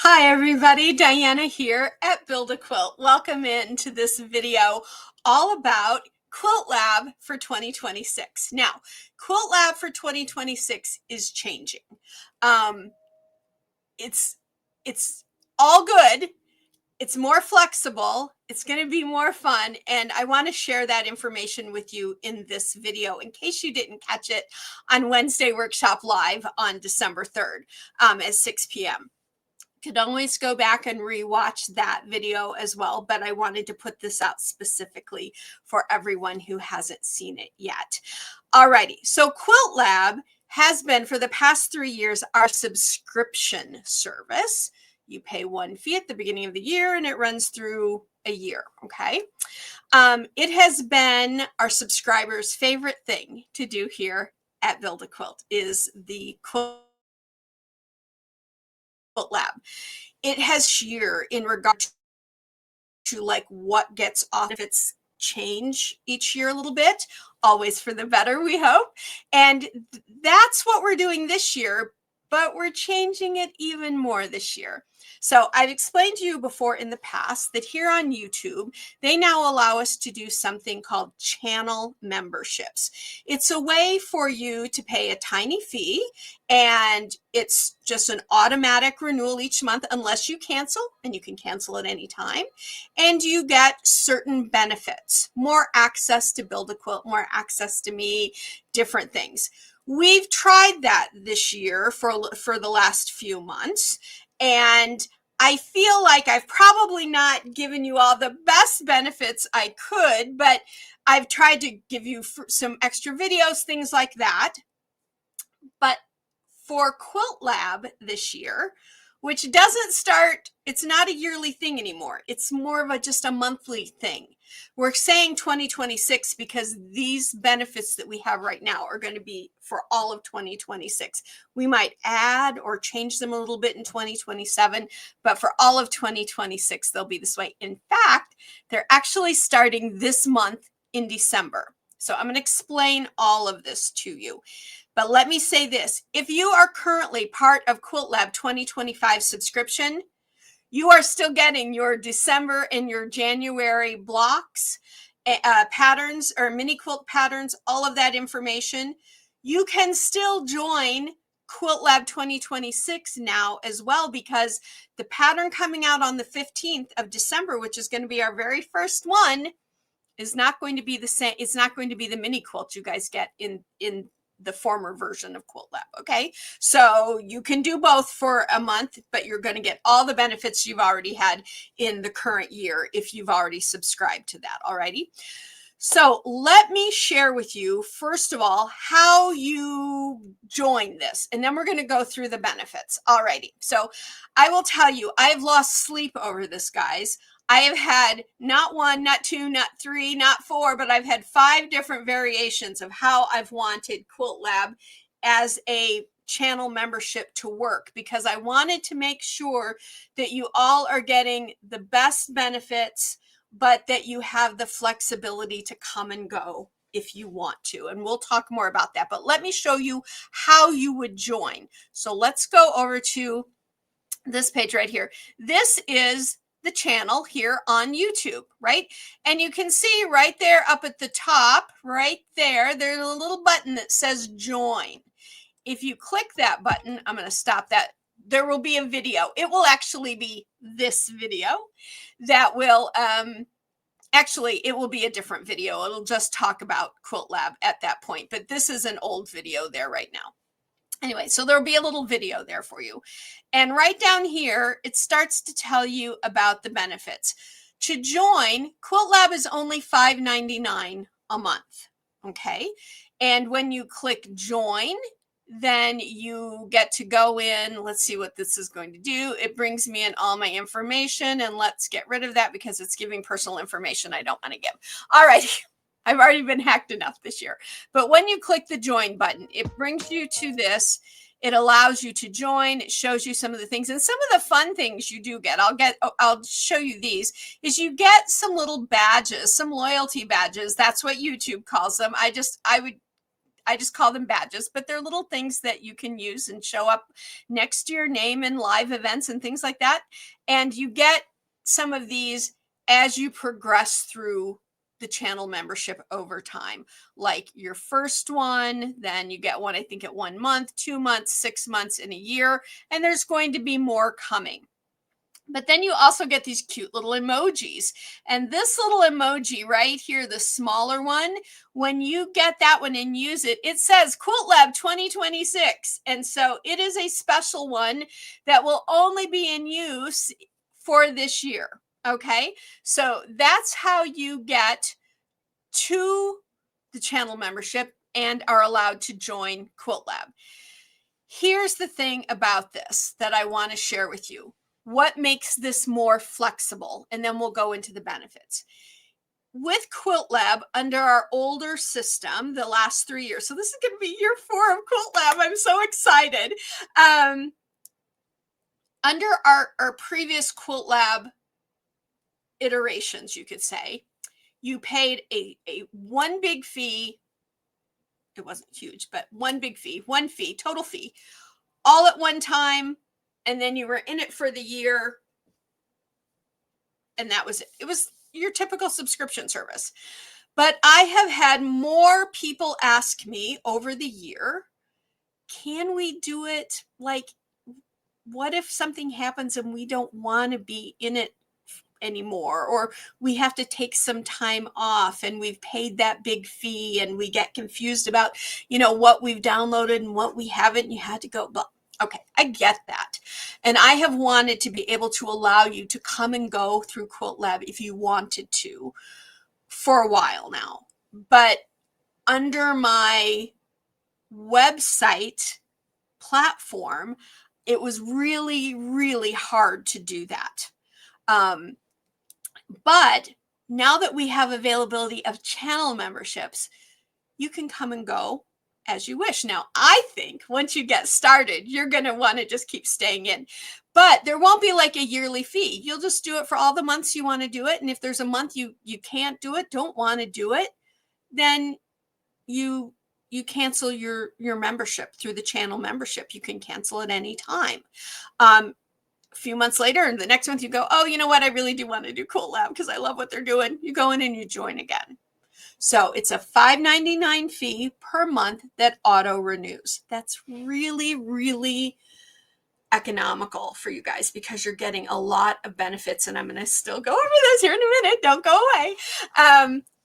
Hi everybody, Diana here at Build a Quilt. Welcome into this video all about Quilt Lab for 2026. Now, Quilt Lab for 2026 is changing. Um, it's all good. It's more flexible. It's going to be more fun. And I want to share that information with you in this video in case you didn't catch it on Wednesday Workshop Live on December 3rd at 6 p.m. Could always go back and rewatch that video as well, but I wanted to put this out specifically for everyone who hasn't seen it yet. Alrighty, so Quilt Lab has been for the past 3 years our subscription service. You pay one fee at the beginning of the year and it runs through a year, okay? It has been our subscribers' favorite thing to do here at Build a Quilt is the Quilt Lab. It has year in regard to like what gets off if it's change each year a little bit, always for the better, we hope. And that's what we're doing this year, but we're changing it even more this year. So I've explained to you before in the past that here on YouTube, they now allow us to do something called channel memberships. It's a way for you to pay a tiny fee, and it's just an automatic renewal each month unless you cancel, and you can cancel at any time. And you get certain benefits, more access to Build a Quilt, more access to me, different things. We've tried that this year for the last few months, and I feel like I've probably not given you all the best benefits I could, but I've tried to give you some extra videos, things like that. But for Quilt Lab this year, which doesn't start, it's not a yearly thing anymore. It's more of just a monthly thing. We're saying 2026 because these benefits that we have right now are going to be for all of 2026. We might add or change them a little bit in 2027, but for all of 2026, they'll be this way. In fact, they're actually starting this month in December. So I'm going to explain all of this to you. But let me say this, if you are currently part of Quilt Lab 2025 subscription, you are still getting your December and your January blocks, patterns or mini quilt patterns, all of that information. You can still join Quilt Lab 2026 now as well, because the pattern coming out on the 15th of December, which is going to be our very first one, is not going to be the same. It's not going to be the mini quilt you guys get in the former version of Quilt Lab. Okay, so you can do both for a month, but you're going to get all the benefits you've already had in the current year if you've already subscribed to that. Alrighty. So let me share with you, first of all, how you join this, and then we're going to go through the benefits. Alrighty. So I will tell you, I've lost sleep over this, guys. I have had not one, not two, not three, not four, but I've had 5 different variations of how I've wanted Quilt Lab as a channel membership to work, because I wanted to make sure that you all are getting the best benefits, but that you have the flexibility to come and go if you want to. And we'll talk more about that. But let me show you how you would join. So let's go over to this page right here. This is the channel here on YouTube, right? And you can see right there up at the top, right there, there's a little button that says join. If you click that button, I'm going to stop that. There will be a video. It will actually be this video that will, actually, it will be a different video. It'll just talk about Quilt Lab at that point, but this is an old video there right now. Anyway, so there'll be a little video there for you. And right down here, it starts to tell you about the benefits. To join, Quilt Lab is only $5.99 a month, okay? And when you click join, then you get to go in. Let's see what this is going to do. It brings me in all my information, and let's get rid of that because it's giving personal information I don't want to give. All right. I've already been hacked enough this year. But when you click the join button, it brings you to this. It allows you to join. It shows you some of the things, and some of the fun things you do get. I'll show you these. Is you get some little badges, some loyalty badges. That's what YouTube calls them. I just call them badges, but they're little things that you can use and show up next to your name in live events and things like that. And you get some of these as you progress through the channel membership over time. Like your first one, then you get one, I think, at 1 month, 2 months, 6 months, and a year. And there's going to be more coming. But then you also get these cute little emojis. And this little emoji right here, the smaller one, when you get that one and use it, it says Quilt Lab 2026. And so it is a special one that will only be in use for this year. Okay, so that's how you get to the channel membership and are allowed to join Quilt Lab. Here's the thing about this that I want to share with you. What makes this more flexible? And then we'll go into the benefits. With Quilt Lab, under our older system, the last 3 years, so this is going to be year 4 of Quilt Lab. I'm so excited. Under our previous Quilt Lab iterations, you could say, you paid a one big fee. It wasn't huge, but one big fee, one fee, total fee, all at one time. And then you were in it for the year. And that was it. It was your typical subscription service. But I have had more people ask me over the year, can we do it? Like, what if something happens and we don't want to be in it anymore, or we have to take some time off and we've paid that big fee and we get confused about, what we've downloaded and what we haven't. You had to go, but okay, I get that. And I have wanted to be able to allow you to come and go through Quilt Lab if you wanted to for a while now. But under my website platform, it was really, really hard to do that. But now that we have availability of channel memberships, you can come and go as you wish. Now, I think once you get started, you're going to want to just keep staying in. But there won't be like a yearly fee. You'll just do it for all the months you want to do it. And if there's a month you can't do it, don't want to do it, then you cancel your membership through the channel membership. You can cancel at any time. A few months later, and the next month you go, oh, you know what? I really do want to do Quilt Lab because I love what they're doing. You go in and you join again. So it's a $5.99 fee per month that auto renews. That's really, really economical for you guys because you're getting a lot of benefits. And I'm going to still go over this here in a minute. Don't go away.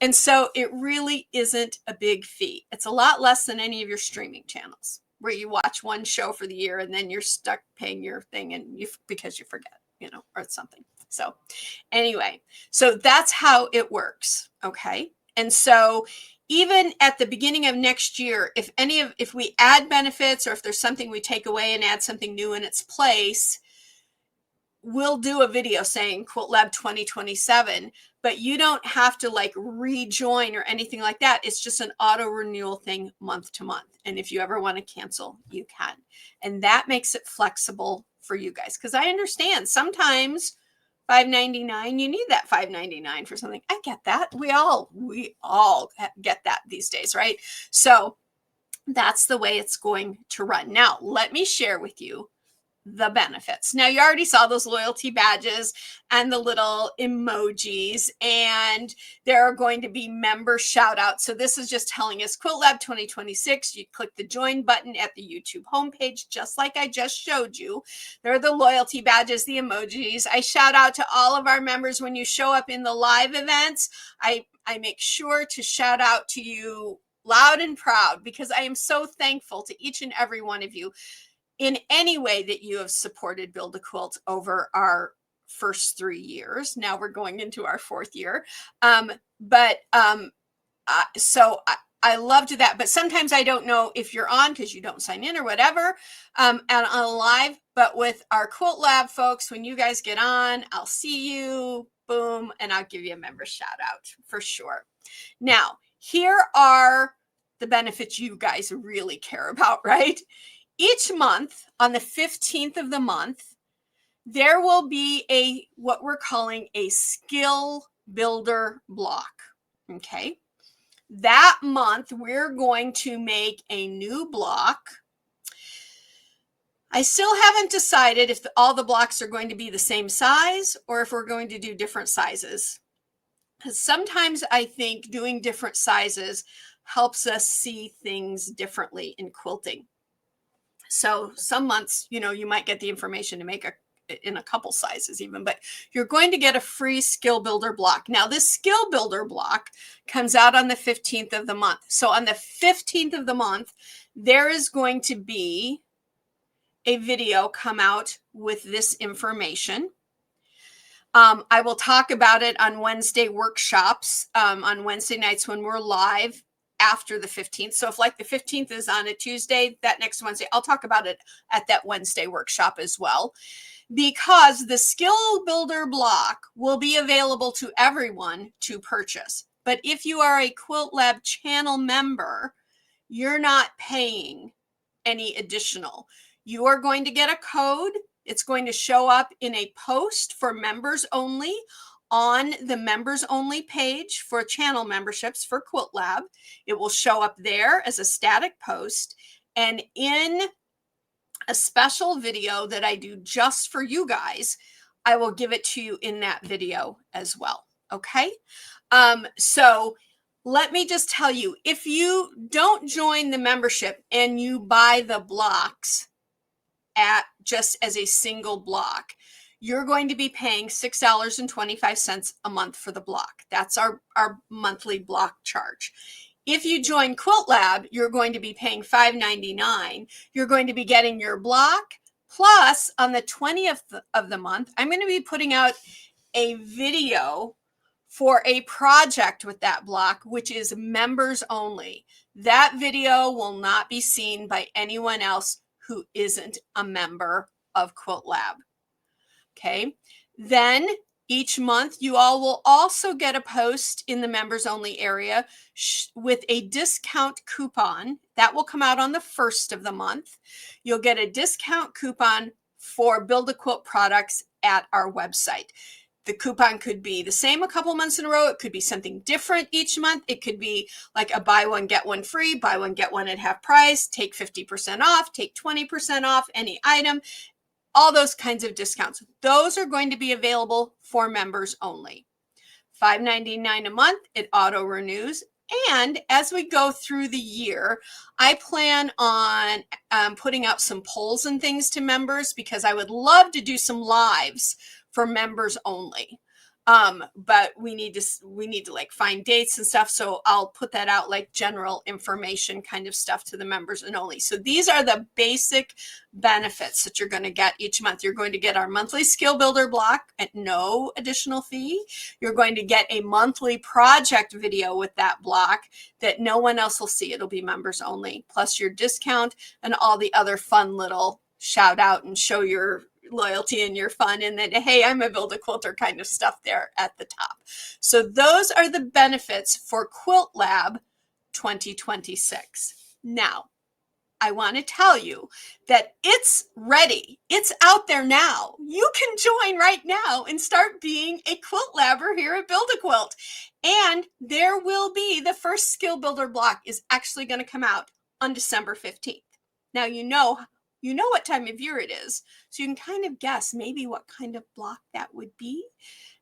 And so it really isn't a big fee. It's a lot less than any of your streaming channels where you watch one show for the year and then you're stuck paying your thing and because you forget, or something. So anyway, so that's how it works. Okay. And so even at the beginning of next year, if we add benefits or if there's something we take away and add something new in its place, we'll do a video saying Quilt Lab 2027, but you don't have to like rejoin or anything like that. It's just an auto renewal thing month to month. And if you ever want to cancel, you can. And that makes it flexible for you guys. Because I understand sometimes $5.99, you need that $5.99 for something. I get that. We all get that these days, right? So that's the way it's going to run. Now, let me share with you the benefits. Now, you already saw those loyalty badges and the little emojis, and there are going to be member shout outs. So this is just telling us Quilt Lab 2026. You click the join button at the YouTube homepage, just like I just showed you. There are the loyalty badges, the emojis. I shout out to all of our members when you show up in the live events. I make sure to shout out to you loud and proud because I am so thankful to each and every one of you in any way that you have supported Build a Quilt over our first 3 years. Now we're going into our 4th year. So I loved that. But sometimes I don't know if you're on because you don't sign in or whatever, and on live. But with our Quilt Lab folks, when you guys get on, I'll see you, boom, and I'll give you a member shout out for sure. Now, here are the benefits you guys really care about, right? Each month, on the 15th of the month, there will be what we're calling a skill builder block. Okay. that month, we're going to make a new block. I still haven't decided if all the blocks are going to be the same size or if we're going to do different sizes. Because sometimes I think doing different sizes helps us see things differently in quilting. So some months, you might get the information to make in a couple sizes even, but you're going to get a free skill builder block. Now this skill builder block comes out on the 15th of the month. So on the 15th of the month, there is going to be a video come out with this information. I will talk about it on Wednesday workshops, on Wednesday nights when we're live after the 15th. So if like the 15th is on a Tuesday, that next Wednesday, I'll talk about it at that Wednesday workshop as well, because the skill builder block will be available to everyone to purchase. But if you are a Quilt Lab channel member, you're not paying any additional. You are going to get a code. It's going to show up in a post for members only on the members only page for channel memberships for Quilt Lab. It will show up there as a static post, and in a special video that I do just for you guys, I will give it to you in that video as well. Okay. So let me just tell you, if you don't join the membership and you buy the blocks at just as a single block, you're going to be paying $6.25 a month for the block. That's our monthly block charge. If you join Quilt Lab, you're going to be paying $5.99. You're going to be getting your block. Plus, on the 20th of the month, I'm going to be putting out a video for a project with that block, which is members only. That video will not be seen by anyone else who isn't a member of Quilt Lab. Okay. Then each month, you all will also get a post in the members only area with a discount coupon that will come out on the 1st of the month. You'll get a discount coupon for Build a Quilt products at our website. The coupon could be the same a couple months in a row. It could be something different each month. It could be like a buy one, get one free, buy one, get one at half price, take 50% off, take 20% off any item, all those kinds of discounts. Those are going to be available for members only. $5.99 a month, it auto renews. And as we go through the year, I plan on putting out some polls and things to members, because I would love to do some lives for members only. But we need to like find dates and stuff. So I'll put that out, like general information kind of stuff to the members and only. So these are the basic benefits that you're going to get each month. You're going to get our monthly skill builder block at no additional fee. You're going to get a monthly project video with that block that no one else will see. It'll be members only, plus your discount and all the other fun little shout out and show your loyalty and your fun, and then, hey, I'm a Build a Quilter kind of stuff there at the top. So those are the benefits for Quilt Lab 2026. Now, I want to tell you that it's ready. It's out there now. You can join right now and start being a Quilt Labber here at Build a Quilt. And there will be the first skill builder block is actually going to come out on December 15th. Now, you know what time of year it is, so you can kind of guess maybe what kind of block that would be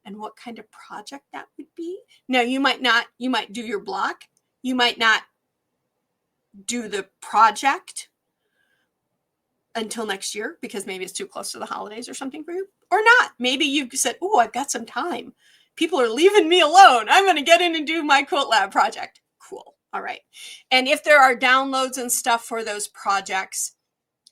and what kind of project that would be. Now, you might do your block. You might not do the project until next year because maybe it's too close to the holidays or something for you, or not. Maybe you've said, oh, I've got some time. People are leaving me alone. I'm going to get in and do my Quilt Lab project. Cool. All right. And if there are downloads and stuff for those projects,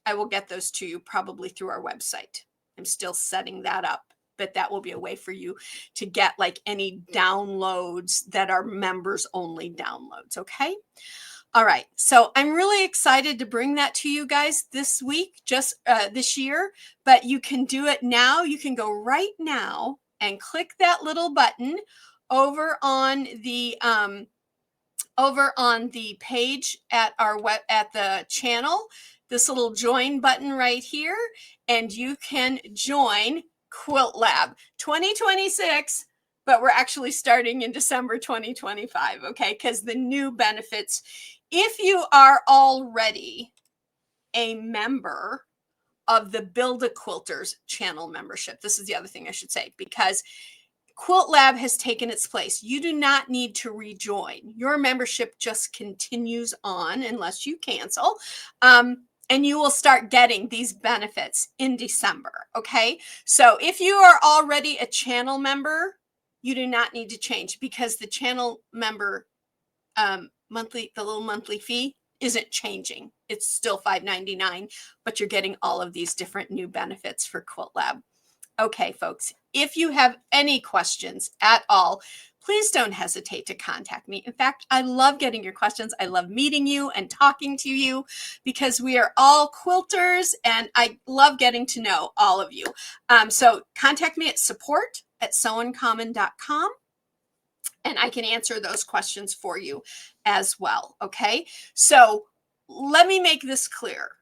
I will get those to you probably through our website. I'm still setting that up, but that will be a way for you to get like any downloads that are members only downloads. Okay. All right. So I'm really excited to bring that to you guys this week, just this year, but you can do it now. You can go right now and click that little button over on the page at our web, at the channel, this little join button right here, and you can join Quilt Lab 2026. but we're actually starting in December 2025, okay? Because the new benefits, if you are already a member of the Build a Quilters channel membership, this is the other thing I should say, because Quilt Lab has taken its place. You do not need to rejoin. Your membership just continues on unless you cancel. And you will start getting these benefits in December. Okay. So if you are already a channel member, you do not need to change, because the channel member the little monthly fee isn't changing. It's still $5.99, but you're getting all of these different new benefits for Quilt Lab. Okay, folks, if you have any questions at all, please don't hesitate to contact me. In fact, I love getting your questions. I love meeting you and talking to you, because we are all quilters and I love getting to know all of you. So contact me at support@sewuncommon.com and I can answer those questions for you as well. Okay, so let me make this clear.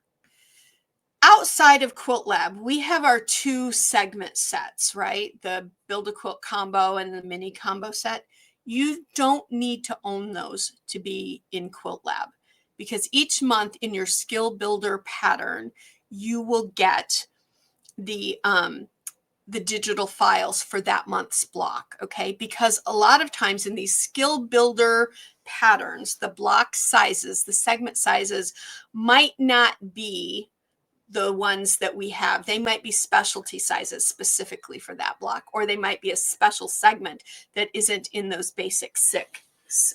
Outside of Quilt Lab, we have our 2 segment sets, right? The Build a Quilt combo and the mini combo set. You don't need to own those to be in Quilt Lab, because each month in your skill builder pattern, you will get the digital files for that month's block, okay? Because a lot of times in these skill builder patterns, the block sizes, the segment sizes might not be the ones that we have. They might be specialty sizes specifically for that block, or they might be a special segment that isn't in those basic 6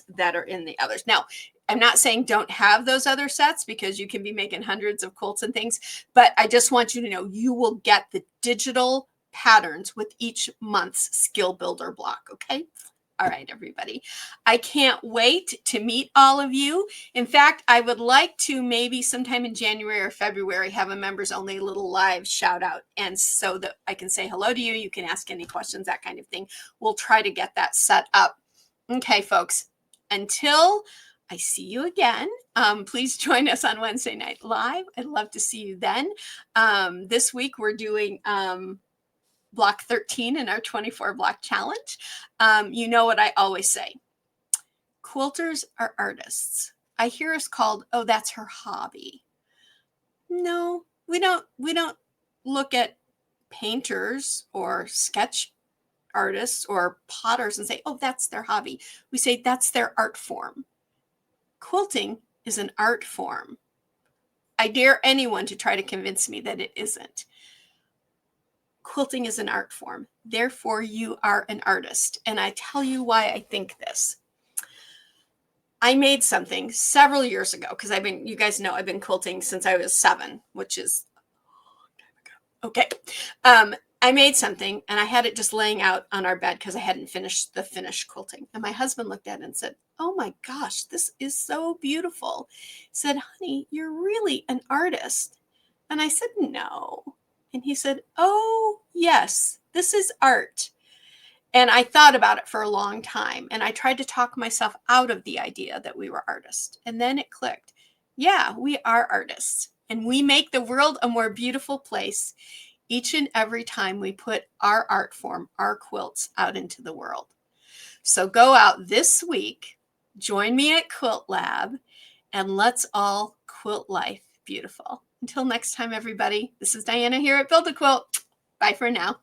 that are in the others. Now, I'm not saying don't have those other sets, because you can be making hundreds of quilts and things, but I just want you to know you will get the digital patterns with each month's skill builder block, okay? All right, everybody. I can't wait to meet all of you. In fact, I would like to maybe sometime in January or February have a members only little live shout out. And so that I can say hello to you. You can ask any questions, that kind of thing. We'll try to get that set up. Okay, folks, until I see you again, please join us on Wednesday Night Live. I'd love to see you then. This week we're doing block 13 in our 24 block challenge. You know what I always say, quilters are artists. I hear us called, oh, that's her hobby. No, we don't look at painters or sketch artists or potters and say, oh, that's their hobby. We say that's their art form. Quilting is an art form. I dare anyone to try to convince me that it isn't. Quilting is an art form. Therefore, you are an artist. And I tell you why I think this. I made something several years ago, because you guys know I've been quilting since I was 7, which is a long time ago. Okay. I made something and I had it just laying out on our bed because I hadn't finished the finished quilting. And my husband looked at it and said, oh my gosh, this is so beautiful. He said, honey, you're really an artist. And I said, no. And he said, oh, yes, this is art. And I thought about it for a long time. And I tried to talk myself out of the idea that we were artists. And then it clicked. Yeah, we are artists. And we make the world a more beautiful place each and every time we put our art form, our quilts, out into the world. So go out this week, join me at Quilt Lab, and let's all quilt life beautiful. Until next time, everybody, this is Diana here at Build a Quilt. Bye for now.